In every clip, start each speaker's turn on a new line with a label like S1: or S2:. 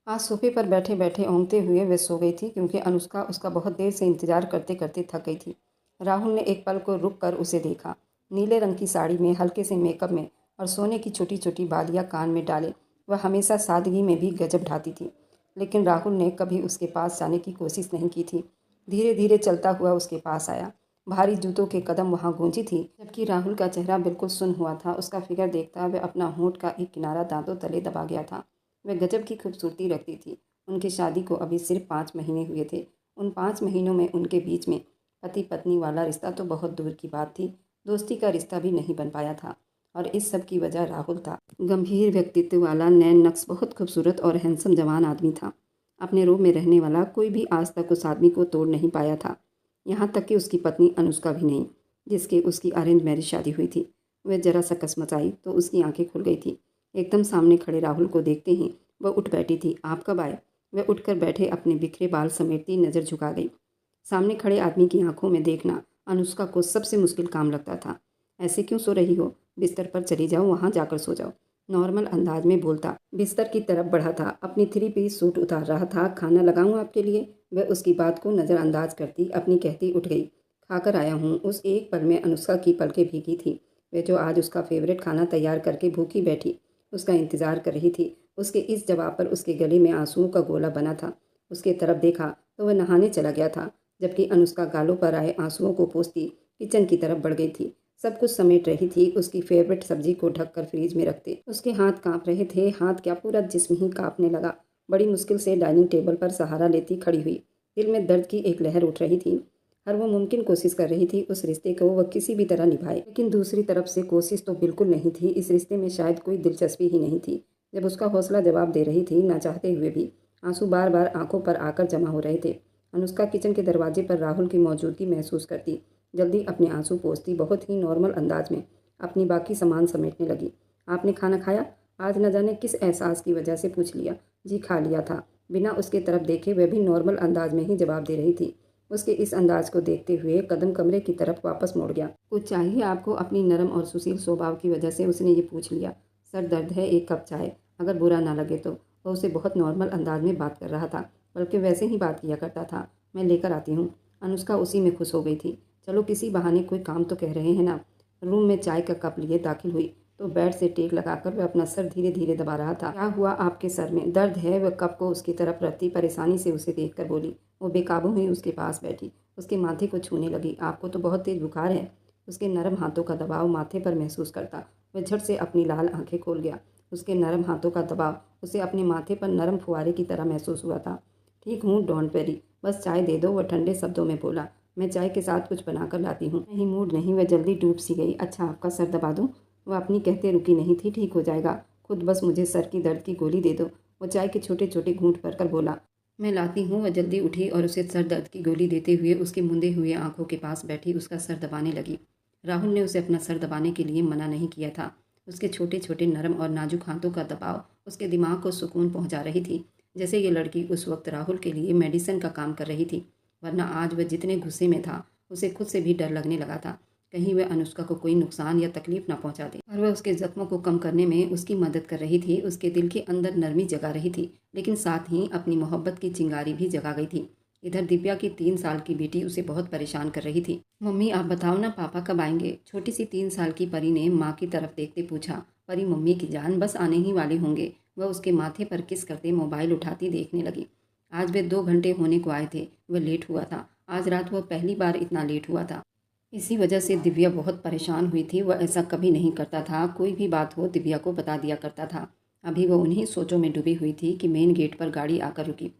S1: आज सोफे पर बैठे बैठे ओंघते हुए वे सो गई थी क्योंकि अनुष्का उसका बहुत देर से इंतजार करते करते थक गई थी। राहुल ने एक पल को रुक कर उसे देखा। नीले रंग की साड़ी में, हल्के से मेकअप में और सोने की छोटी छोटी बालियां कान में डाले वह हमेशा सादगी में भी गजब ढाती थी। लेकिन राहुल ने कभी उसके पास जाने की कोशिश नहीं की थी। धीरे धीरे चलता हुआ उसके पास आया। भारी जूतों के कदम वहाँ गूंजी थी, जबकि राहुल का चेहरा बिल्कुल सुन्न हुआ था। उसका फिगर देखता वह अपना होंठ का एक किनारा दांतों तले दबा गया था। वह गजब की खूबसूरती रखती थी। उनकी शादी को अभी सिर्फ 5 महीने हुए थे। उन 5 महीनों में उनके बीच में पति पत्नी वाला रिश्ता तो बहुत दूर की बात थी, दोस्ती का रिश्ता भी नहीं बन पाया था। और इस सब की वजह राहुल था। गंभीर व्यक्तित्व वाला, नैन नक्श, बहुत खूबसूरत और हैंडसम जवान आदमी था। अपने रूप में रहने वाला कोई भी आज तक उस आदमी को तोड़ नहीं पाया था। यहाँ तक कि उसकी पत्नी अनुष्का भी नहीं, जिसकी उसकी अरेंज मैरिज शादी हुई थी। वह जरा सा कसमसाई तो उसकी आंखें खुल गई थी। एकदम सामने खड़े राहुल को देखते ही वह उठ बैठी थी। आप कब आए? वह उठकर बैठे अपने बिखरे बाल समेटती नजर झुका गई। सामने खड़े आदमी की आंखों में देखना अनुष्का को सबसे मुश्किल काम लगता था। ऐसे क्यों सो रही हो? बिस्तर पर चली जाओ, वहां जाकर सो जाओ। नॉर्मल अंदाज में बोलता बिस्तर की तरफ बढ़ा था। अपनी 3 पीस सूट उतार रहा था। खाना लगाऊं आपके लिए? वह उसकी बात को नज़रअंदाज करती अपनी कहती उठ गई। खाकर आया हूँ। उस एक पल में अनुष्का की पलकें भीगी थी। वह जो आज उसका फेवरेट खाना तैयार करके भूखी बैठी उसका इंतजार कर रही थी। उसके इस जवाब पर उसके गले में आंसुओं का गोला बना था। उसके तरफ देखा तो वह नहाने चला गया था, जबकि अनुष्का गालों पर आए आंसुओं को पोंछती किचन की तरफ बढ़ गई थी। सब कुछ समेट रही थी। उसकी फेवरेट सब्जी को ढककर फ्रिज में रखते उसके हाथ कांप रहे थे। हाथ क्या, पूरा जिस्म ही कांपने लगा। बड़ी मुश्किल से डाइनिंग टेबल पर सहारा लेती खड़ी हुई। दिल में दर्द की एक लहर उठ रही थी। हर वो मुमकिन कोशिश कर रही थी उस रिश्ते को वह किसी भी तरह निभाए, लेकिन दूसरी तरफ से कोशिश तो बिल्कुल नहीं थी। इस रिश्ते में शायद कोई दिलचस्पी ही नहीं थी। जब उसका हौसला जवाब दे रही थी, ना चाहते हुए भी आंसू बार बार आंखों पर आकर जमा हो रहे थे। अनुष्का किचन के दरवाजे पर राहुल की मौजूदगी महसूस करती जल्दी अपने आंसू पोंछती बहुत ही नॉर्मल अंदाज में अपनी बाकी सामान समेटने लगी। आपने खाना खाया? आज न जाने किस एहसास की वजह से पूछ लिया। जी खा लिया था। बिना उसके तरफ देखे वह भी नॉर्मल अंदाज में ही जवाब दे रही थी। उसके इस अंदाज को देखते हुए कदम कमरे की तरफ वापस मुड़ गया। कुछ चाहिए आपको? अपनी नरम और सुशील स्वभाव की वजह से उसने ये पूछ लिया। सर दर्द है, एक कप चाय, अगर बुरा ना लगे तो। वह उसे बहुत नॉर्मल अंदाज में बात कर रहा था, बल्कि वैसे ही बात किया करता था। मैं लेकर आती हूँ। अनुष्का उसी में खुश हो गई थी। चलो किसी बहाने कोई काम तो कह रहे हैं ना। रूम में चाय का कप लिए दाखिल हुई तो बेड से टेक लगाकर वह अपना सर धीरे धीरे दबा रहा था। क्या हुआ आपके सर में? दर्द है? वह कप को उसकी तरफ रखती परेशानी से उसे देखकर बोली। वो बेकाबू हुई उसके पास बैठी उसके माथे को छूने लगी। आपको तो बहुत तेज बुखार है। उसके नरम हाथों का दबाव माथे पर महसूस करता वह झट से अपनी लाल आंखें खोल गया। उसके नरम हाथों का दबाव उसे अपने माथे पर नरम फुआरे की तरह महसूस हुआ था। ठीक हूँ, डोंट वेरी, बस चाय दे दो, वह ठंडे शब्दों में बोला। मैं चाय के साथ कुछ बनाकर लाती हूँ। नहीं, मूड नहीं। वह जल्दी डूब सी गई। अच्छा, आपका सर दबा दूँ? वह अपनी कहते रुकी नहीं थी। ठीक हो जाएगा, खुद बस मुझे सर की दर्द की गोली दे दो। वो चाय के छोटे छोटे घूंट भरकर बोला। मैं लाती हूँ। वह जल्दी उठी और उसे सर दर्द की गोली देते हुए उसके मुंदे हुए आंखों के पास बैठी उसका सर दबाने लगी। राहुल ने उसे अपना सर दबाने के लिए मना नहीं किया था। उसके छोटे छोटे नरम और नाजुक हाथों का दबाव उसके दिमाग को सुकून पहुंचा रही थी, जैसे ये लड़की उस वक्त राहुल के लिए मेडिसिन का काम कर रही थी। वरना आज वह जितने गुस्से में था उसे खुद से भी डर लगने लगा था, कहीं वह अनुष्का को कोई नुकसान या तकलीफ ना पहुंचा दे। और वह उसके जख्मों को कम करने में उसकी मदद कर रही थी। उसके दिल के अंदर नरमी जगा रही थी, लेकिन साथ ही अपनी मोहब्बत की चिंगारी भी जगा गई थी। इधर दिव्या की 3 साल की बेटी उसे बहुत परेशान कर रही थी। मम्मी आप बताओ ना, पापा कब आएंगे? छोटी सी 3 साल की परी ने माँ की तरफ देखते पूछा। परी मम्मी की जान, बस आने ही वाले होंगे। वह उसके माथे पर किस करते मोबाइल उठाती देखने लगी। आज वे 2 घंटे होने को आए थे। वह लेट हुआ था। आज रात वह पहली बार इतना लेट हुआ था। इसी वजह से दिव्या बहुत परेशान हुई थी। वह ऐसा कभी नहीं करता था। कोई भी बात हो दिव्या को बता दिया करता था। अभी वह उन्हीं सोचों में डूबी हुई थी कि मेन गेट पर गाड़ी आकर रुकी।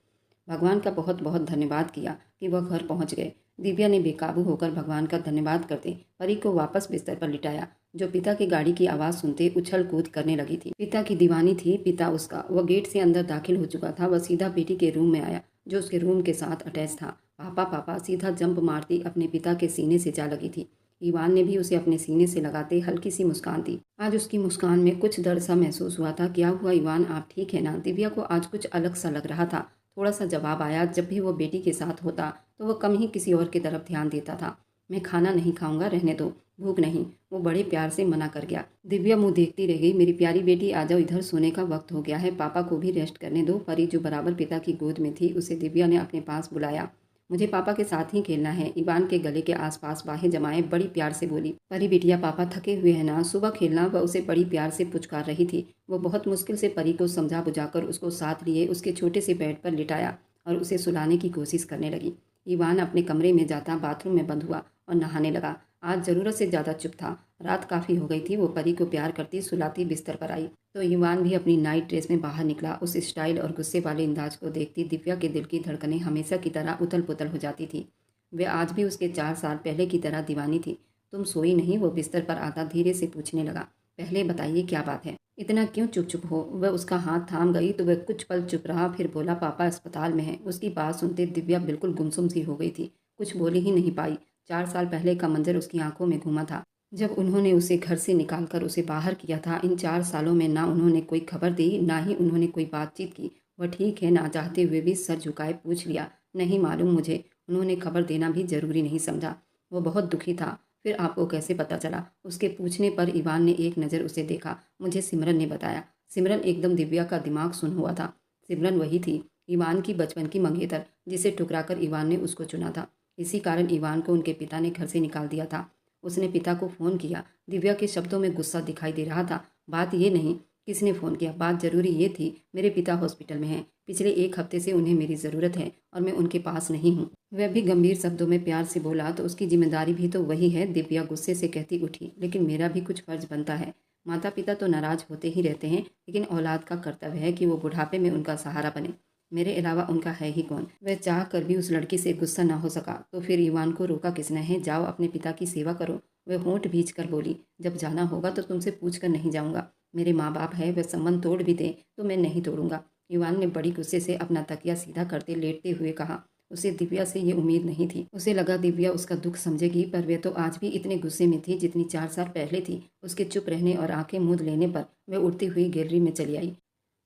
S1: भगवान का बहुत बहुत धन्यवाद किया कि वह घर पहुंच गए। दिव्या ने बेकाबू होकर भगवान का धन्यवाद करते परी को वापस बिस्तर पर लिटाया, जो पिता की गाड़ी की आवाज़ सुनते उछल कूद करने लगी थी। पिता की दीवानी थी पिता उसका। वह गेट से अंदर दाखिल हो चुका था। वह सीधा बेटी के रूम में आया, जो उसके रूम के साथ अटैच था। पापा पापा सीधा जंप मारती अपने पिता के सीने से जा लगी थी। ईवान ने भी उसे अपने सीने से लगाते हल्की सी मुस्कान दी। आज उसकी मुस्कान में कुछ दर्द सा महसूस हुआ था। क्या हुआ ईवान, आप ठीक है ना? दिव्या को आज कुछ अलग सा लग रहा था। थोड़ा सा जवाब आया। जब भी वो बेटी के साथ होता तो वह कम ही किसी और की तरफ ध्यान देता था। मैं खाना नहीं खाऊंगा, रहने दो, भूख नहीं। वो बड़े प्यार से मना कर गया। दिव्या मुंह देखती रह गई। मेरी प्यारी बेटी आ जाओ, इधर सोने का वक्त हो गया है, पापा को भी रेस्ट करने दो। परी जो बराबर पिता की गोद में थी उसे दिव्या ने अपने पास बुलाया। मुझे पापा के साथ ही खेलना है। इवान के गले के आसपास बाहें जमाए बड़ी प्यार से बोली। परी बिटिया, पापा थके हुए हैं ना, सुबह खेलना। वह उसे बड़ी प्यार से पुचकार रही थी। वो बहुत मुश्किल से परी को समझा बुझाकर उसको साथ लिए उसके छोटे से बेड पर लिटाया और उसे सुलाने की कोशिश करने लगी। ईवान अपने कमरे में जाता बाथरूम में बंद हुआ और नहाने लगा। आज ज़रूरत से ज़्यादा चुप था। रात काफ़ी हो गई थी। वो परी को प्यार करती सुलाती बिस्तर पर आई तो ईवान भी अपनी नाइट ड्रेस में बाहर निकला। उस स्टाइल और गुस्से वाले अंदाज को देखती दिव्या के दिल की धड़कनें हमेशा की तरह उथल पुथल हो जाती थी। वे आज भी उसके 4 साल पहले की तरह दीवानी थी। तुम सोई नहीं? वो बिस्तर पर आता धीरे से पूछने लगा। पहले बताइए क्या बात है, इतना क्यों चुप चुप हो? वह उसका हाथ थाम गई तो वह कुछ पल चुप रहा, फिर बोला, पापा अस्पताल में है। उसकी बात सुनते दिव्या बिल्कुल गुमसुम सी हो गई थी, कुछ बोली ही नहीं पाई। 4 साल पहले का मंजर उसकी आंखों में घूमा था, जब उन्होंने उसे घर से निकालकर उसे बाहर किया था। इन 4 सालों में ना उन्होंने कोई खबर दी, ना ही उन्होंने कोई बातचीत की। वह ठीक है, ना चाहते हुए भी सर झुकाए पूछ लिया, नहीं मालूम मुझे। उन्होंने खबर देना भी जरूरी नहीं समझा। वो बहुत दुखी था। फिर आपको कैसे पता चला? उसके पूछने पर ईवान ने एक नज़र उसे देखा। मुझे सिमरन ने बताया। सिमरन? एकदम दिव्या का दिमाग सुन हुआ था। सिमरन वही थी, ईवान की बचपन की मंगेतर, जिसे ठुकराकर ईवान ने उसको चुना था। इसी कारण ईवान को उनके पिता ने घर से निकाल दिया था। उसने पिता को फ़ोन किया। दिव्या के शब्दों में गुस्सा दिखाई दे रहा था। बात ये नहीं किसने फ़ोन किया, बात ज़रूरी ये थी, मेरे पिता हॉस्पिटल में हैं। पिछले 1 हफ्ते से उन्हें मेरी ज़रूरत है और मैं उनके पास नहीं हूँ। वह भी गंभीर शब्दों में प्यार से बोला। तो उसकी जिम्मेदारी भी तो वही है। दिव्या गुस्से से कहती उठी। लेकिन मेरा भी कुछ फ़र्ज बनता है। माता पिता तो नाराज़ होते ही रहते हैं, लेकिन औलाद का कर्तव्य है कि वो बुढ़ापे में उनका सहारा बने। मेरे अलावा उनका है ही कौन? वह चाह कर भी उस लड़की से गुस्सा ना हो सका। तो फिर ईवान को रोका किसने है? जाओ अपने पिता की सेवा करो। वह होंठ भींच कर बोली। जब जाना होगा तो तुमसे पूछ कर नहीं जाऊंगा। मेरे माँ बाप है, वह संबंध तोड़ भी दे तो मैं नहीं तोड़ूंगा। ईवान ने बड़ी गुस्से से अपना तकिया सीधा करते लेटते हुए कहा। उसे दिव्या से ये उम्मीद नहीं थी। उसे लगा दिव्या उसका दुख समझेगी, पर वे तो आज भी इतने गुस्से में थी जितनी 4 साल पहले थी। उसके चुप रहने और आंखें मूंद लेने पर वह उड़ती हुई गैलरी में चली आई।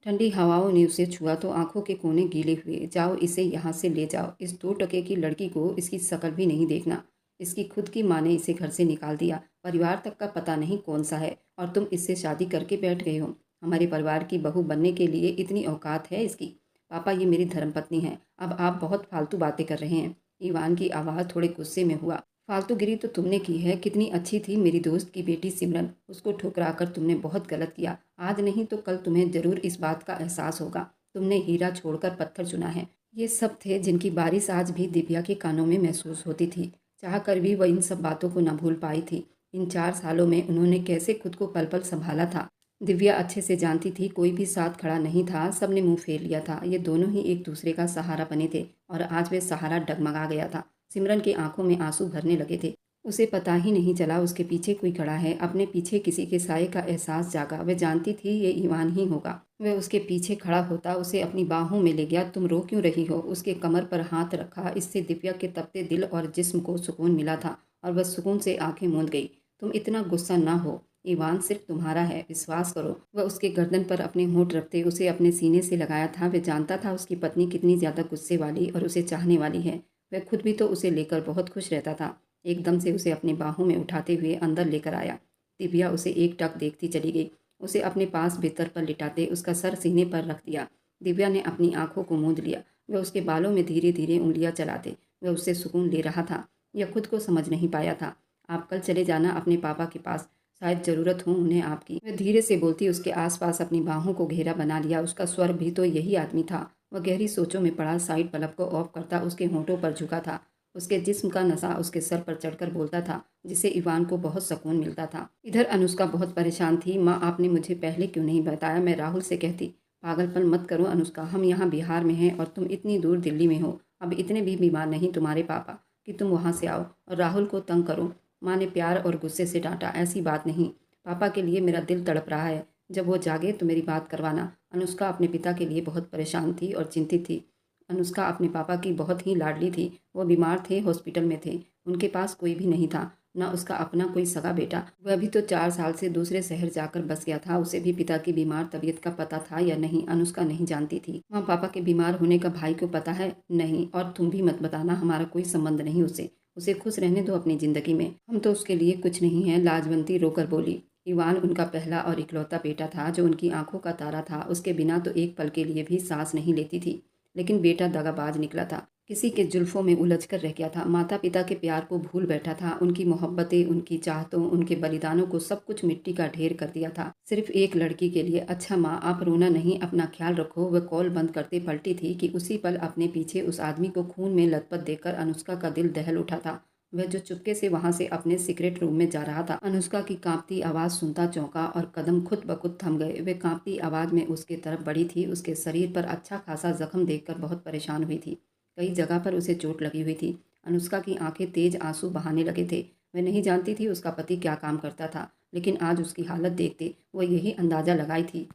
S1: ठंडी हवाओं ने उसे छुआ तो आंखों के कोने गीले हुए। जाओ, इसे यहाँ से ले जाओ। इस 2 टके की लड़की को इसकी शकल भी नहीं देखना। इसकी खुद की माँ ने इसे घर से निकाल दिया। परिवार तक का पता नहीं कौन सा है और तुम इससे शादी करके बैठ गए हो। हमारे परिवार की बहू बनने के लिए इतनी औकात है इसकी? पापा, ये मेरी धर्मपत्नी है। अब आप बहुत फालतू बातें कर रहे हैं। ईवान की आवाज़ थोड़े गुस्से में हुआ। फालतूगिरी तो तुमने की है। कितनी अच्छी थी मेरी दोस्त की बेटी सिमरन, उसको ठुकरा कर तुमने बहुत गलत किया। आज नहीं तो कल तुम्हें जरूर इस बात का एहसास होगा। तुमने हीरा छोड़कर पत्थर चुना है। ये सब थे जिनकी बारिश आज भी दिव्या के कानों में महसूस होती थी। चाह कर भी वह इन सब बातों को न भूल पाई थी। इन 4 सालों में उन्होंने कैसे खुद को पल पल संभाला था, दिव्या अच्छे से जानती थी। कोई भी साथ खड़ा नहीं था, सबने मुंह फेर लिया था। ये दोनों ही एक दूसरे का सहारा बने थे और आज वे सहारा डगमगा गया था। सिमरन की आंखों में आंसू भरने लगे थे। उसे पता ही नहीं चला उसके पीछे कोई खड़ा है। अपने पीछे किसी के साये का एहसास जागा। वह जानती थी ये ईवान ही होगा। वह उसके पीछे खड़ा होता, उसे अपनी बाहों में ले गया। तुम रो क्यों रही हो? उसके कमर पर हाथ रखा। इससे दिव्या के तपते दिल और जिस्म को सुकून मिला था और वह सुकून से आंखें मूंद गई। तुम इतना गुस्सा ना हो, ईवान सिर्फ तुम्हारा है, विश्वास करो। वह उसके गर्दन पर अपने होंठ रखते उसे अपने सीने से लगाया था। वह जानता था उसकी पत्नी कितनी ज़्यादा गुस्से वाली और उसे चाहने वाली है। वह खुद भी तो उसे लेकर बहुत खुश रहता था। एकदम से उसे अपनी बाहों में उठाते हुए अंदर लेकर आया। दिव्या उसे एक टक देखती चली गई। उसे अपने पास बिस्तर पर लिटाते उसका सर सीने पर रख दिया। दिव्या ने अपनी आंखों को मूंद लिया। वह उसके बालों में धीरे धीरे उंगलियां चलाते वह उससे सुकून ले रहा था। यह खुद को समझ नहीं पाया था। आप कल चले जाना अपने पापा के पास, शायद ज़रूरत हो उन्हें आपकी। वह धीरे से बोलती उसके आसपास अपनी बाहों को घेरा बना लिया। उसका स्वर भी तो यही आदमी था। वह गहरी सोचों में पड़ा। साइड बल्ब को ऑफ करता उसके होंठों पर झुका था। उसके जिस्म का नशा उसके सर पर चढ़कर बोलता था, जिससे ईवान को बहुत सुकून मिलता था। इधर अनुष्का बहुत परेशान थी। माँ, आपने मुझे पहले क्यों नहीं बताया? मैं राहुल से कहती। पागलपन मत करो अनुष्का, हम यहाँ बिहार में हैं और तुम इतनी दूर दिल्ली में हो। अब इतने भी बीमार नहीं तुम्हारे पापा कि तुम वहाँ से आओ और राहुल को तंग करो। माँ ने प्यार और गुस्से से डांटा। ऐसी बात नहीं। पापा के लिए मेरा दिल तड़प रहा है। जब वो जागे तो मेरी बात करवाना। अनुष्का अपने पिता के लिए बहुत परेशान थी और चिंतित थी। अनुष्का अपने पापा की बहुत ही लाडली थी। वो बीमार थे, हॉस्पिटल में थे। उनके पास कोई भी नहीं था, न उसका अपना कोई सगा बेटा। वह भी तो 4 साल से दूसरे शहर जाकर बस गया था। उसे भी पिता की बीमार तबीयत का पता था या नहीं, अनुष्का नहीं जानती थी। माँ, पापा के बीमार होने का भाई को पता है? नहीं, और तुम भी मत बताना, हमारा कोई संबंध नहीं उससे। उसे खुश रहने दो अपनी ज़िंदगी में, हम तो उसके लिए कुछ नहीं हैं। लाजवंती रोकर बोली। इवान उनका पहला और इकलौता बेटा था जो उनकी आंखों का तारा था। उसके बिना तो एक पल के लिए भी सांस नहीं लेती थी। लेकिन बेटा दगाबाज निकला था, किसी के जुल्फों में उलझ कर रह गया था। माता पिता के प्यार को भूल बैठा था, उनकी मोहब्बतें, उनकी चाहतों, उनके बलिदानों को सब कुछ मिट्टी का ढेर कर दिया था सिर्फ एक लड़की के लिए। अच्छा माँ, आप रोना नहीं, अपना ख्याल रखो। वह कॉल बंद करते पलटी थी कि उसी पल अपने पीछे उस आदमी को खून में लथपथ देखकर अनुष्का का दिल दहल उठा था। वह जो चुपके से वहां से अपने सीक्रेट रूम में जा रहा था। अनुष्का की कांपती आवाज सुनता चौंका और कदम खुद ब खुद थम गए। वे कांपती आवाज में उसके तरफ बढ़ी थी। उसके शरीर पर अच्छा खासा जख्म देखकर बहुत परेशान हुई थी। कई जगह पर उसे चोट लगी हुई थी। अनुष्का की आंखें तेज आंसू बहाने लगे थे। वह नहीं जानती थी उसका पति क्या काम करता था, लेकिन आज उसकी हालत देखते वह यही अंदाजा लगाई थी,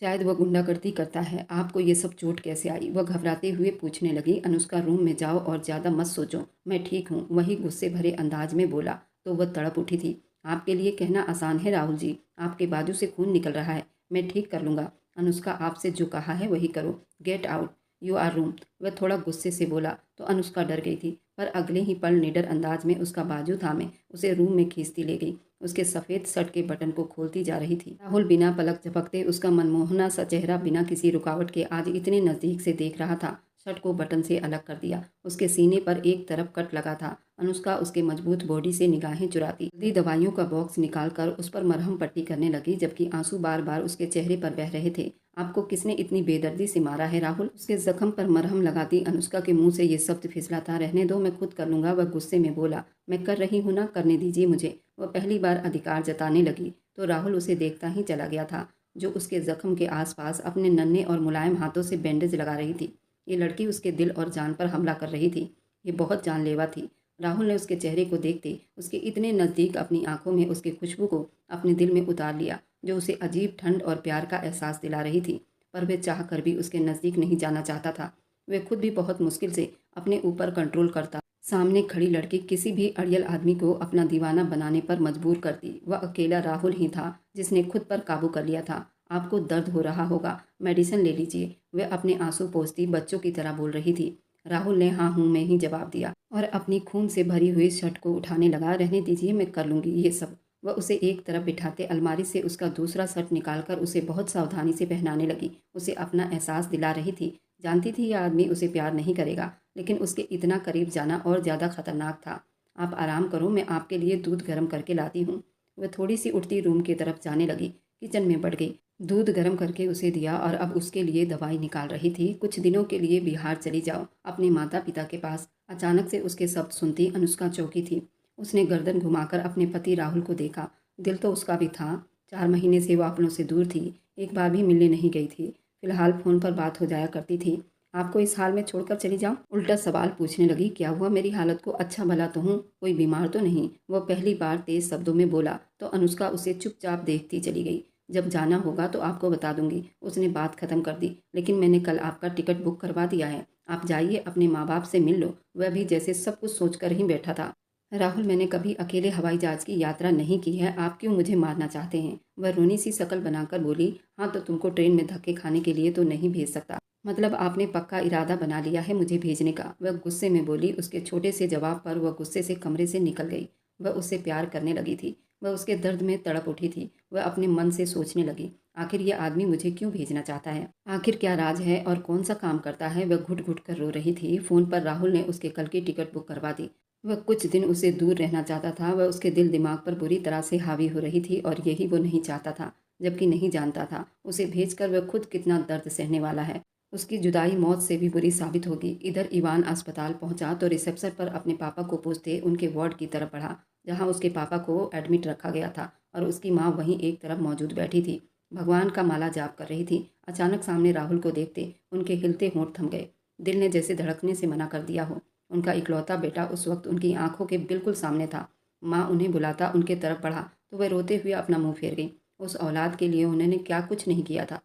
S1: शायद वह गुंडागर्दी करता है। आपको ये सब चोट कैसे आई? वह घबराते हुए पूछने लगी। अनुष्का, रूम में जाओ और ज़्यादा मत सोचो, मैं ठीक हूँ, वही गुस्से भरे अंदाज में बोला तो वह तड़प उठी थी। आपके लिए कहना आसान है राहुल जी, आपके बाजू से खून निकल रहा है, मैं ठीक कर लूँगा। अनुष्का, आपसे जो कहा है वही करो। Get out, you are room. वह थोड़ा गुस्से से बोला तो अनुष्का डर गई थी, पर अगले ही पल निडर अंदाज में उसका बाजू थामे उसे रूम में खींचती ले गई। उसके सफ़ेद शर्ट के बटन को खोलती जा रही थी। राहुल बिना पलक झपकते उसका मनमोहना सा चेहरा बिना किसी रुकावट के आज इतने नज़दीक से देख रहा था। शर्ट को बटन से अलग कर दिया। उसके सीने पर एक तरफ कट लगा था। अनुष्का उसके मजबूत बॉडी से निगाहें चुराती जल्दी दवाइयों का बॉक्स निकालकर उस पर मरहम पट्टी करने लगी, जबकि आंसू बार बार उसके चेहरे पर बह रहे थे। आपको किसने इतनी बेदर्दी से मारा है राहुल? उसके जख्म पर मरहम लगाती अनुष्का के मुंह से ये शब्द फिसला था। रहने दो, मैं खुद कर लूंगा। वह गुस्से में बोला। मैं कर रही हूँ ना, करने दीजिए मुझे। वह पहली बार अधिकार जताने लगी तो राहुल उसे देखता ही चला गया था, जो उसके जख्म के आसपास अपने नन्हे और मुलायम हाथों से बैंडेज लगा रही थी। ये लड़की उसके दिल और जान पर हमला कर रही थी। ये बहुत जानलेवा थी। राहुल ने उसके चेहरे को देखते उसके इतने नज़दीक अपनी आंखों में उसकी खुशबू को अपने दिल में उतार लिया, जो उसे अजीब ठंड और प्यार का एहसास दिला रही थी। पर वह चाह कर भी उसके नज़दीक नहीं जाना चाहता था। वह खुद भी बहुत मुश्किल से अपने ऊपर कंट्रोल करता। सामने खड़ी लड़की किसी भी अड़ियल आदमी को अपना दीवाना बनाने पर मजबूर करती। वह अकेला राहुल ही था जिसने खुद पर काबू कर लिया था। आपको दर्द हो रहा होगा, मेडिसिन ले लीजिए, वह अपने आंसू पोंछती बच्चों की तरह बोल रही थी। राहुल ने हाँ हूँ में ही जवाब दिया और अपनी खून से भरी हुई शर्ट को उठाने लगा। रहने दीजिए, मैं कर लूँगी ये सब। वह उसे एक तरफ बिठाते अलमारी से उसका दूसरा शर्ट निकालकर उसे बहुत सावधानी से पहनाने लगी। उसे अपना एहसास दिला रही थी। जानती थी यह आदमी उसे प्यार नहीं करेगा, लेकिन उसके इतना करीब जाना और ज़्यादा खतरनाक था। आप आराम करो, मैं आपके लिए दूध गर्म करके लाती हूँ। वह थोड़ी सी उठती रूम की तरफ जाने लगी। किचन में बढ़ गई। दूध गर्म करके उसे दिया और अब उसके लिए दवाई निकाल रही थी। कुछ दिनों के लिए बिहार चली जाओ, अपने माता पिता के पास। अचानक से उसके शब्द सुनती अनुष्का चौंकी थी। उसने गर्दन घुमाकर अपने पति राहुल को देखा। दिल तो उसका भी था। 4 महीने से वह अपनों से दूर थी, एक बार भी मिलने नहीं गई थी। फिलहाल फ़ोन पर बात हो जाया करती थी। आपको इस हाल में छोड़कर चली जाऊं? उल्टा सवाल पूछने लगी। क्या हुआ? मेरी हालत को अच्छा भला तो हूँ, कोई बीमार तो नहीं? वह पहली बार तेज शब्दों में बोला तो अनुष्का उसे चुपचाप देखती चली गई। जब जाना होगा तो आपको बता दूंगी, उसने बात खत्म कर दी। लेकिन मैंने कल आपका टिकट बुक करवा दिया है, आप जाइए, अपने माँ बाप से मिल लो। वह भी जैसे सब कुछ सोचकर ही बैठा था। राहुल, मैंने कभी अकेले हवाई जहाज की यात्रा नहीं की है, आप क्यों मुझे मारना चाहते हैं? वह रोनी सी शक्ल बनाकर बोली। हाँ तो तुमको ट्रेन में धक्के खाने के लिए तो नहीं भेज सकता। मतलब आपने पक्का इरादा बना लिया है मुझे भेजने का? वह गुस्से में बोली। उसके छोटे से जवाब पर वह गुस्से से कमरे से निकल गई। वह उससे प्यार करने लगी थी। वह उसके दर्द में तड़प उठी थी। वह अपने मन से सोचने लगी, आखिर यह आदमी मुझे क्यों भेजना चाहता है? आखिर क्या राज है और कौन सा काम करता है? वह घुट घुट कर रो रही थी। फ़ोन पर राहुल ने उसके कल की टिकट बुक करवा दी। वह कुछ दिन उसे दूर रहना चाहता था। वह उसके दिल दिमाग पर बुरी तरह से हावी हो रही थी और यही वो नहीं चाहता था, जबकि नहीं जानता था उसे भेजकर वह खुद कितना दर्द सहने वाला है। उसकी जुदाई मौत से भी बुरी साबित होगी। इधर इवान अस्पताल पहुंचा तो रिसेप्शन पर अपने पापा को पूछते उनके वार्ड की तरफ बढ़ा, जहां उसके पापा को एडमिट रखा गया था और उसकी माँ वहीं एक तरफ मौजूद बैठी थी, भगवान का माला जाप कर रही थी। अचानक सामने राहुल को देखते उनके हिलते होंठ थम गए। दिल ने जैसे धड़कने से मना कर दिया हो। उनका इकलौता बेटा उस वक्त उनकी आंखों के बिल्कुल सामने था। माँ उन्हें बुलाता उनके तरफ बढ़ा तो वह रोते हुए अपना मुंह फेर गई। उस औलाद के लिए उन्होंने क्या कुछ नहीं किया था।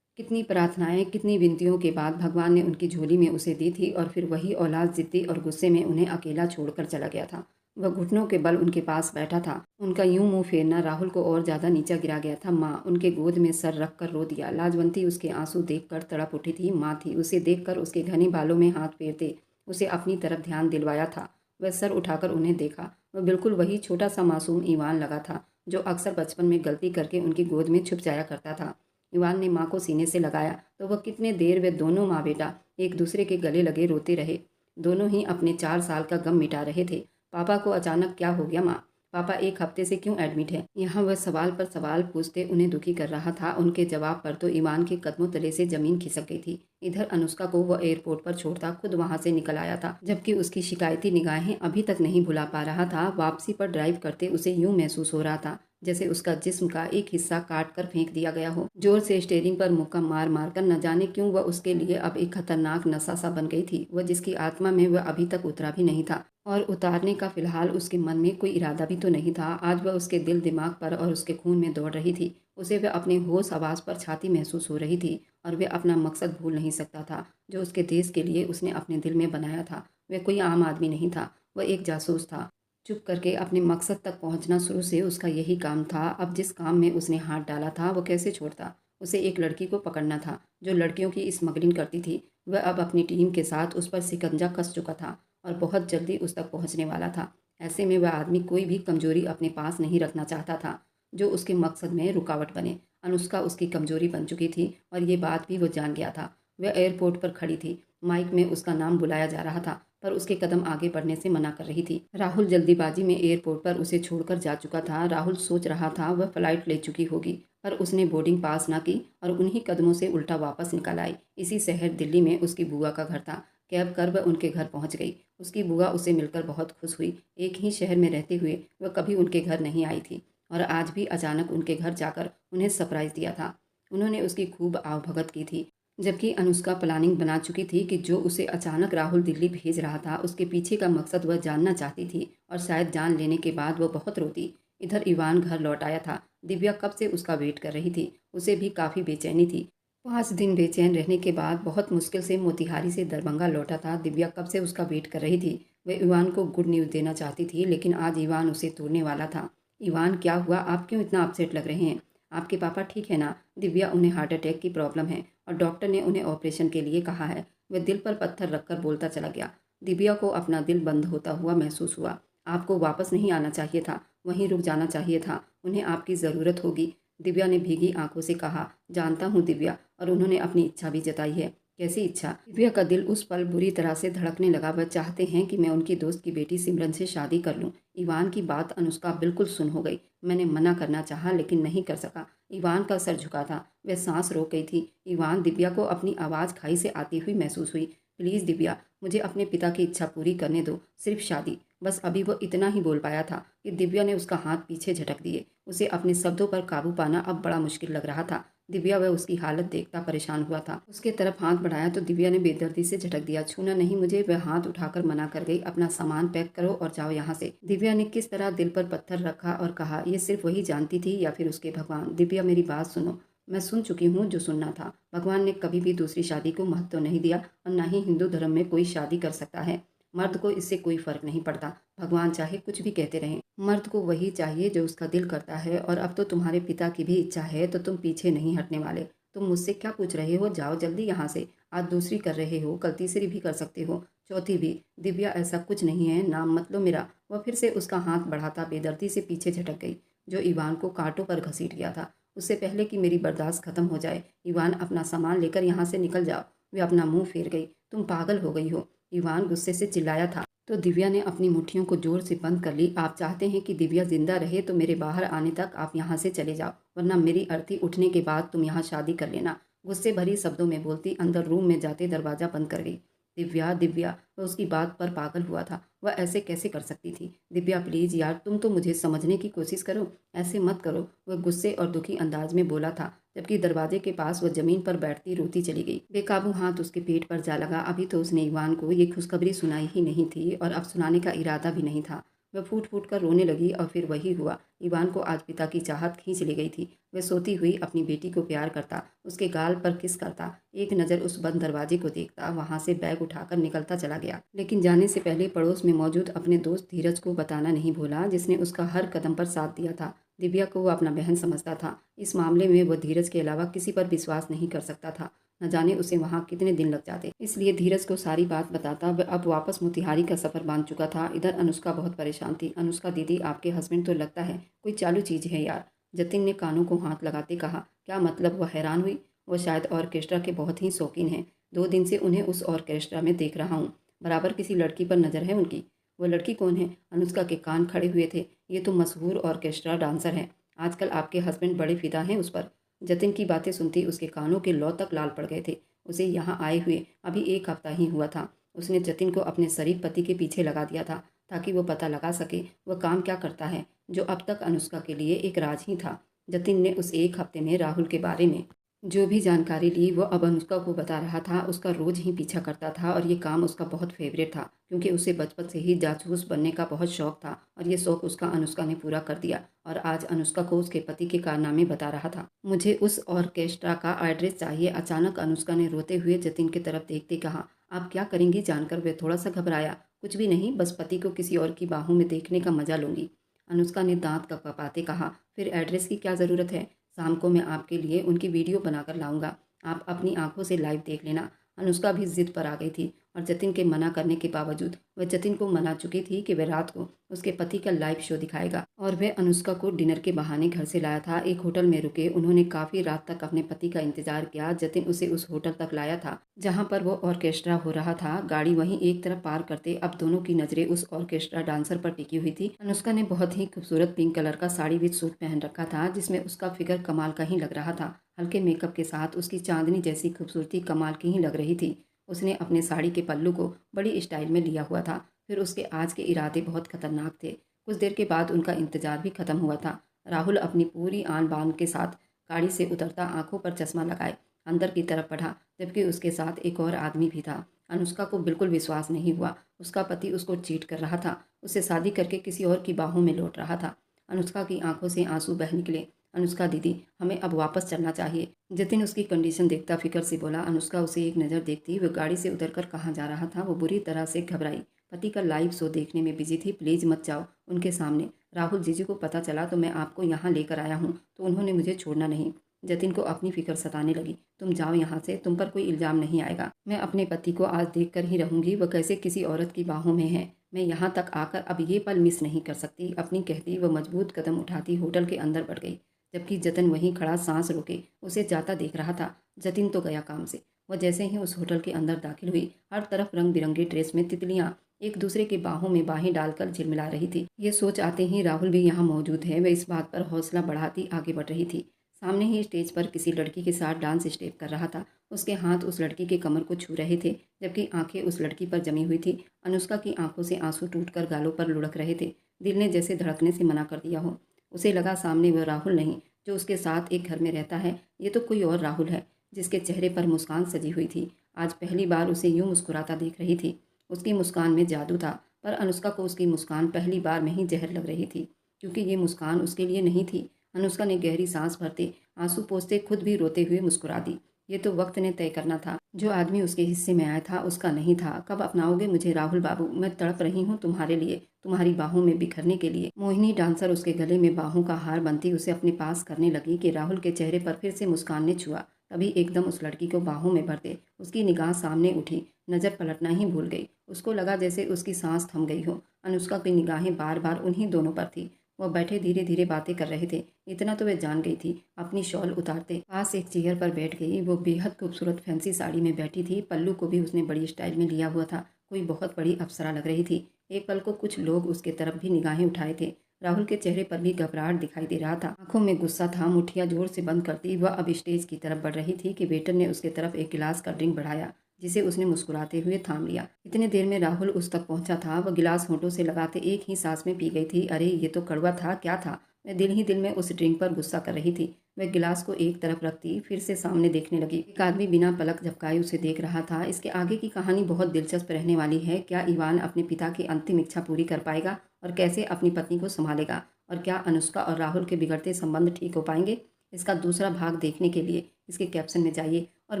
S1: कितनी प्रार्थनाएं, कितनी विनतियों के बाद भगवान ने उनकी झोली में उसे दी थी और फिर वही औलाद जिद्दी और गुस्से में उन्हें अकेला छोड़कर चला गया था। वह घुटनों के बल उनके पास बैठा था। उनका यूं मुंह फेरना राहुल को और ज्यादा नीचा गिरा गया था। माँ उनके गोद में सर रख कर रो दिया। लाजवंती उसके आंसू देखकर तड़प उठी थी। माँ थी, उसे देखकर उसके घने बालों में हाथ फेरते उसे अपनी तरफ ध्यान दिलवाया था वह सर उठाकर उन्हें देखा। वह बिल्कुल वही छोटा सा मासूम ईवान लगा था जो अक्सर बचपन में गलती करके उनकी गोद में छुप जाया करता था। ईवान ने माँ को सीने से लगाया तो वह कितने देर वे दोनों माँ बेटा एक दूसरे के गले लगे रोते रहे। दोनों ही अपने 4 साल का गम मिटा रहे थे। पापा को अचानक क्या हो गया माँ? पापा एक हफ्ते से क्यों एडमिट है? यहाँ वह सवाल पर सवाल पूछते उन्हें दुखी कर रहा था। उनके जवाब पर तो ईवान के कदमों तले से जमीन खिसक गई थी। इधर अनुष्का को वह एयरपोर्ट पर छोड़ता खुद वहां से निकल आया था, जबकि उसकी शिकायती निगाहें अभी तक नहीं भुला पा रहा था। वापसी पर ड्राइव करते उसे यूं महसूस हो रहा था जैसे उसका जिस्म का एक हिस्सा काट कर फेंक दिया गया हो। जोर से स्टीयरिंग पर मुक्का मार मार कर न जाने क्यों वह उसके लिए अब एक खतरनाक नशा सा बन गई थी। वह जिसकी आत्मा में वह अभी तक उतरा भी नहीं था और उतारने का फिलहाल उसके मन में कोई इरादा भी तो नहीं था। आज वह उसके दिल दिमाग पर और उसके खून में दौड़ रही थी। उसे वह अपने होश आवाज़ पर छाती महसूस हो रही थी और वह अपना मकसद भूल नहीं सकता था जो उसके देश के लिए उसने अपने दिल में बनाया था। वह कोई आम आदमी नहीं था, वह एक जासूस था। चुप करके अपने मकसद तक पहुंचना शुरू से उसका यही काम था। अब जिस काम में उसने हाथ डाला था वो कैसे छोड़ता? उसे एक लड़की को पकड़ना था जो लड़कियों की स्मगलिंग करती थी। वह अब अपनी टीम के साथ उस पर शिकंजा कस चुका था और बहुत जल्दी उस तक पहुंचने वाला था। ऐसे में वह आदमी कोई भी कमजोरी अपने पास नहीं रखना चाहता था जो उसके मकसद में रुकावट बने। अनुष्का उसकी कमजोरी बन चुकी थी और ये बात भी वो जान गया था। वह एयरपोर्ट पर खड़ी थी, माइक में उसका नाम बुलाया जा रहा था पर उसके कदम आगे बढ़ने से मना कर रही थी। राहुल जल्दीबाजी में एयरपोर्ट पर उसे छोड़कर जा चुका था। राहुल सोच रहा था वह फ्लाइट ले चुकी होगी पर उसने बोर्डिंग पास ना की और उन्हीं कदमों से उल्टा वापस निकल आई। इसी शहर दिल्ली में उसकी बुआ का घर था। कैब कर वह उनके घर पहुंच गई। उसकी बुआ उसे मिलकर बहुत खुश हुई। एक ही शहर में रहते हुए वह कभी उनके घर नहीं आई थी और आज भी अचानक उनके घर जाकर उन्हें सरप्राइज दिया था। उन्होंने उसकी खूब आवभगत की थी, जबकि अनुष्का प्लानिंग बना चुकी थी कि जो उसे अचानक राहुल दिल्ली भेज रहा था उसके पीछे का मकसद वह जानना चाहती थी और शायद जान लेने के बाद वह बहुत रोती। इधर ईवान घर लौट आया था। दिव्या कब से उसका वेट कर रही थी। उसे भी काफ़ी बेचैनी थी। 5 दिन बेचैन रहने के बाद बहुत मुश्किल से मोतिहारी से दरभंगा लौटा था। दिव्या कब से उसका वेट कर रही थी। वह ईवान को गुड न्यूज़ देना चाहती थी लेकिन आज ईवान उसे तोड़ने वाला था। ईवान क्या हुआ? आप क्यों इतना अपसेट लग रहे हैं? आपके पापा ठीक है ना? दिव्या, उन्हें हार्ट अटैक की प्रॉब्लम है और डॉक्टर ने उन्हें ऑपरेशन के लिए कहा है। वह दिल पर पत्थर रखकर बोलता चला गया। दिव्या को अपना दिल बंद होता हुआ महसूस हुआ। आपको वापस नहीं आना चाहिए था, वहीं रुक जाना चाहिए था। उन्हें आपकी ज़रूरत होगी, दिव्या ने भीगी आंखों से कहा। जानता हूँ दिव्या, और उन्होंने अपनी इच्छा भी जताई है। कैसी इच्छा? दिव्या का दिल उस पल बुरी तरह से धड़कने लगा। वह चाहते हैं कि मैं उनकी दोस्त की बेटी सिमरन से शादी कर लूँ। ईवान की बात अनुष्का बिल्कुल सुन हो गई। मैंने मना करना चाहा लेकिन नहीं कर सका। ईवान का सर झुका था, वह सांस रोक गई थी। ईवान, दिव्या को अपनी आवाज़ खाई से आती हुई महसूस हुई। प्लीज़ दिव्या, मुझे अपने पिता की इच्छा पूरी करने दो, सिर्फ शादी। बस अभी वो इतना ही बोल पाया था कि दिव्या ने उसका हाथ पीछे झटक दिए। उसे अपने शब्दों पर काबू पाना अब बड़ा मुश्किल लग रहा था। दिव्या, वह उसकी हालत देखता परेशान हुआ था। उसके तरफ हाथ बढ़ाया तो दिव्या ने बेदर्दी से झटक दिया। छूना नहीं मुझे, वह हाथ उठाकर मना कर गई। अपना सामान पैक करो और जाओ यहाँ से। दिव्या ने किस तरह दिल पर पत्थर रखा और कहा, ये सिर्फ वही जानती थी या फिर उसके भगवान? दिव्या, मेरी बात सुनो। मैं सुन चुकी हूँ जो सुनना था। भगवान ने कभी भी दूसरी शादी को महत्व नहीं दिया और न ही हिंदू धर्म में कोई शादी कर सकता है। मर्द को इससे कोई फर्क नहीं पड़ता। भगवान चाहे कुछ भी कहते रहें, मर्द को वही चाहिए जो उसका दिल करता है। और अब तो तुम्हारे पिता की भी इच्छा है तो तुम पीछे नहीं हटने वाले। तुम मुझसे क्या पूछ रहे हो? जाओ जल्दी यहाँ से। आज दूसरी कर रहे हो, कल तीसरी भी कर सकते हो, चौथी भी। दिव्या, ऐसा कुछ नहीं है, नाम मत लो मेरा। वह फिर से उसका हाथ बढ़ाता बेदर्दी से पीछे झटक गई, जो ईवान को कांटों पर घसीट गया था। उससे पहले कि मेरी बर्दाश्त खत्म हो जाए, ईवान, अपना सामान लेकर यहाँ से निकल जाओ। वे अपना मुंह फेर गई। तुम पागल हो गई हो, ईवान गुस्से से चिल्लाया था। तो दिव्या ने अपनी मुट्ठियों को जोर से बंद कर ली। आप चाहते हैं कि दिव्या जिंदा रहे तो मेरे बाहर आने तक आप यहाँ से चले जाओ, वरना मेरी अर्थी उठने के बाद तुम यहाँ शादी कर लेना। गुस्से भरी शब्दों में बोलती अंदर रूम में जाते दरवाजा बंद कर गई। दिव्या, दिव्या, वह उसकी बात पर पागल हुआ था। वह ऐसे कैसे कर सकती थी? दिव्या, प्लीज़ यार, तुम तो मुझे समझने की कोशिश करो, ऐसे मत करो। वह गुस्से और दुखी अंदाज में बोला था, जबकि दरवाजे के पास वह जमीन पर बैठती रोती चली गई। बेकाबू हाथ उसके पेट पर जा लगा। अभी तो उसने ईवान को ये खुशखबरी सुनाई ही नहीं थी और अब सुनाने का इरादा भी नहीं था। वह फूट फूट कर रोने लगी और फिर वही हुआ। ईवान को आज पिता की चाहत खींच ले गई थी। वह सोती हुई अपनी बेटी को प्यार करता, उसके गाल पर किस करता, एक नज़र उस बंद दरवाजे को देखता, वहां से बैग उठाकर निकलता चला गया। लेकिन जाने से पहले पड़ोस में मौजूद अपने दोस्त धीरज को बताना नहीं भूला, जिसने उसका हर कदम पर साथ दिया था। दिव्या को वो अपना बहन समझता था। इस मामले में वह धीरज के अलावा किसी पर विश्वास नहीं कर सकता था। न जाने उसे वहाँ कितने दिन लग जाते। इसलिए धीरज को सारी बात बताता वह अब वापस मोतिहारी का सफ़र बांध चुका था। इधर अनुष्का बहुत परेशान थी। अनुष्का दीदी, आपके हस्बैंड तो लगता है कोई चालू चीज़ है यार। जतिन ने कानों को हाथ लगाते कहा। क्या मतलब? वह हैरान हुई। वो शायद ऑर्केस्ट्रा के बहुत ही शौकीन हैं। 2 दिन से उन्हें उस ऑर्केस्ट्रा में देख रहा हूँ। बराबर किसी लड़की पर नज़र है उनकी। वो लड़की कौन है? अनुष्का के कान खड़े हुए थे। ये तो मशहूर ऑर्केस्ट्रा डांसर है। आजकल आपके हस्बैंड बड़े फिदा हैं उस पर। जतिन की बातें सुनती उसके कानों के लौ तक लाल पड़ गए थे। उसे यहाँ आए हुए अभी 1 हफ्ता ही हुआ था। उसने जतिन को अपने शरीफ पति के पीछे लगा दिया था ताकि वो पता लगा सके वह काम क्या करता है, जो अब तक अनुष्का के लिए एक राज ही था। जतिन ने उस 1 हफ्ते में राहुल के बारे में जो भी जानकारी ली वो अब अनुष्का को बता रहा था। उसका रोज ही पीछा करता था और ये काम उसका बहुत फेवरेट था, क्योंकि उसे बचपन से ही जासूस बनने का बहुत शौक था और ये शौक उसका अनुष्का ने पूरा कर दिया और आज अनुष्का को उसके पति के कारनामे बता रहा था। मुझे उस ऑर्केस्ट्रा का एड्रेस चाहिए। अचानक अनुष्का ने रोते हुए जतिन की तरफ देखते कहा। आप क्या करेंगी? जानकर वह थोड़ा सा घबराया। कुछ भी नहीं, बस पति को किसी और की बाहों में देखने का मजा लूंगी। अनुष्का ने दांत कपकपाते कहा। फिर एड्रेस की क्या ज़रूरत है? शाम को मैं आपके लिए उनकी वीडियो बनाकर लाऊंगा, आप अपनी आंखों से लाइव देख लेना। अनुष्का भी जिद पर आ गई थी और जतिन के मना करने के बावजूद वह जतिन को मना चुकी थी कि वह रात को उसके पति का लाइव शो दिखाएगा और वह अनुष्का को डिनर के बहाने घर से लाया था। एक होटल में रुके। उन्होंने काफ़ी रात तक अपने पति का इंतजार किया। जतिन उसे उस होटल तक लाया था जहाँ पर वो ऑर्केस्ट्रा हो रहा था। गाड़ी वहीं एक तरफ पार करते अब दोनों की नज़रें उस ऑर्केस्ट्रा डांसर पर टिकी हुई थी। अनुष्का ने बहुत ही खूबसूरत पिंक कलर का साड़ी विद सूट पहन रखा था, जिसमें उसका फिगर कमाल का ही लग रहा था। हल्के मेकअप के साथ उसकी चांदनी जैसी खूबसूरती कमाल की ही लग रही थी। उसने अपने साड़ी के पल्लू को बड़ी स्टाइल में लिया हुआ था। फिर उसके आज के इरादे बहुत खतरनाक थे। कुछ देर के बाद उनका इंतजार भी खत्म हुआ था। राहुल अपनी पूरी आन बान के साथ गाड़ी से उतरता आंखों पर चश्मा लगाए अंदर की तरफ बढ़ा, जबकि उसके साथ एक और आदमी भी था। अनुष्का को बिल्कुल विश्वास नहीं हुआ। उसका पति उसको चीट कर रहा था, उससे शादी करके किसी और की बाहों में लौट रहा था। अनुष्का की आंखों से आंसू बह निकले। अनुष्का दीदी, हमें अब वापस चलना चाहिए। जतिन उसकी कंडीशन देखता फिक्र से बोला। अनुष्का उसे एक नज़र देखती वह गाड़ी से उतरकर कहाँ जा रहा था। वो बुरी तरह से घबराई। पति का लाइव शो देखने में बिजी थी। प्लीज़ मत जाओ उनके सामने। राहुल जीजू को पता चला तो मैं आपको यहाँ लेकर आया हूँ, तो उन्होंने मुझे छोड़ना नहीं। जतिन को अपनी फिक्र सताने लगी। तुम जाओ यहाँ से, तुम पर कोई इल्ज़ाम नहीं आएगा। मैं अपने पति को आज देख कर ही रहूँगी। वह कैसे किसी औरत की बाहों में है। मैं यहाँ तक आकर अब ये पल मिस नहीं कर सकती। अपनी कहती वह मजबूत कदम उठाती होटल के अंदर बढ़ गई, जबकि जतिन वहीं खड़ा सांस रोके उसे जाता देख रहा था। जतिन तो गया काम से। वह जैसे ही उस होटल के अंदर दाखिल हुई, हर तरफ रंग बिरंगी ड्रेस में तितलियां एक दूसरे के बाहों में बाहें डालकर झिलमिला रही थी। ये सोच आते ही राहुल भी यहाँ मौजूद है, वह इस बात पर हौसला बढ़ाती आगे बढ़ रही थी। सामने ही स्टेज पर किसी लड़की के साथ डांस स्टेप कर रहा था। उसके हाथ उस लड़की के कमर को छू रहे थे, जबकि आंखें उस लड़की पर जमी हुई थी। अनुष्का की आंखों से आंसू टूटकर गालों पर लुढ़क रहे थे। दिल ने जैसे धड़कने से मना कर दिया हो। उसे लगा सामने वह राहुल नहीं जो उसके साथ एक घर में रहता है, ये तो कोई और राहुल है, जिसके चेहरे पर मुस्कान सजी हुई थी। आज पहली बार उसे यूं मुस्कुराता देख रही थी। उसकी मुस्कान में जादू था, पर अनुष्का को उसकी मुस्कान पहली बार में ही जहर लग रही थी, क्योंकि ये मुस्कान उसके लिए नहीं थी। अनुष्का ने गहरी सांस भरते, आंसू पोंछते, खुद भी रोते हुए मुस्कुरा दी। ये तो वक्त ने तय करना था। जो आदमी उसके हिस्से में आया था उसका नहीं था। कब अपनाओगे मुझे राहुल बाबू? मैं तड़प रही हूँ तुम्हारे लिए, तुम्हारी बाहों में बिखरने के लिए। मोहिनी डांसर उसके गले में बाहों का हार बनती उसे अपने पास करने लगी कि राहुल के चेहरे पर फिर से मुस्कान ने छुआ। तभी एकदम उस लड़की को बाहों में भरते उसकी निगाह सामने उठी। नजर पलटना ही भूल गई। उसको लगा जैसे उसकी सांस थम गई हो। अनुष्का की निगाहें बार बार उन्हीं दोनों पर थी। वह बैठे धीरे धीरे बातें कर रहे थे। इतना तो वह जान गई थी। अपनी शॉल उतारते पास एक चेयर पर बैठ गई। वो बेहद खूबसूरत फैंसी साड़ी में बैठी थी। पल्लू को भी उसने बड़ी स्टाइल में लिया हुआ था। कोई बहुत बड़ी अप्सरा लग रही थी। एक पल को कुछ लोग उसके तरफ भी निगाहें उठाए थे। राहुल के चेहरे पर भी घबराहट दिखाई दे रहा था। आंखों में गुस्सा था। मुठ्ठियां जोर से बंद करती वह अब स्टेज की तरफ बढ़ रही थी कि वेटर ने उसके तरफ एक गिलास का ड्रिंक बढ़ाया, जिसे उसने मुस्कुराते हुए थाम लिया। इतने देर में राहुल उस तक पहुंचा था। वह गिलास होठों से लगाते एक ही सांस में पी गई थी। अरे ये तो कड़वा था। क्या था? मैं दिल ही दिल में उस ड्रिंक पर गुस्सा कर रही थी। वह गिलास को एक तरफ रखती फिर से सामने देखने लगी। एक आदमी बिना पलक झपकाए उसे देख रहा था। इसके आगे की कहानी बहुत दिलचस्प रहने वाली है। क्या इवान अपने पिता की अंतिम इच्छा पूरी कर पाएगा और कैसे अपनी पत्नी को संभालेगा, और क्या अनुष्का और राहुल के बिगड़ते संबंध ठीक हो पाएंगे? इसका दूसरा भाग देखने के लिए इसके कैप्शन में जाइए और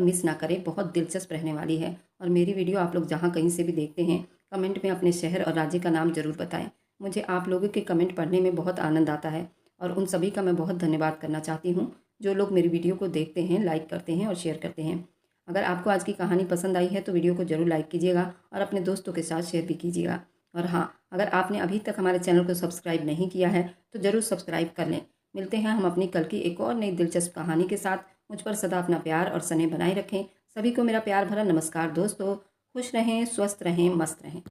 S1: मिस ना करें। बहुत दिलचस्प रहने वाली है। और मेरी वीडियो आप लोग जहाँ कहीं से भी देखते हैं, कमेंट में अपने शहर और राज्य का नाम ज़रूर बताएं। मुझे आप लोगों के कमेंट पढ़ने में बहुत आनंद आता है और उन सभी का मैं बहुत धन्यवाद करना चाहती हूँ जो लोग मेरी वीडियो को देखते हैं, लाइक करते हैं और शेयर करते हैं। अगर आपको आज की कहानी पसंद आई है तो वीडियो को ज़रूर लाइक कीजिएगा और अपने दोस्तों के साथ शेयर भी कीजिएगा। और हाँ, अगर आपने अभी तक हमारे चैनल को सब्सक्राइब नहीं किया है तो ज़रूर सब्सक्राइब कर लें। मिलते हैं हम अपनी कल की एक और नई दिलचस्प कहानी के साथ। मुझ पर सदा अपना प्यार और स्नेह बनाए रखें। सभी को मेरा प्यार भरा नमस्कार दोस्तों। खुश रहें, स्वस्थ रहें, मस्त रहें।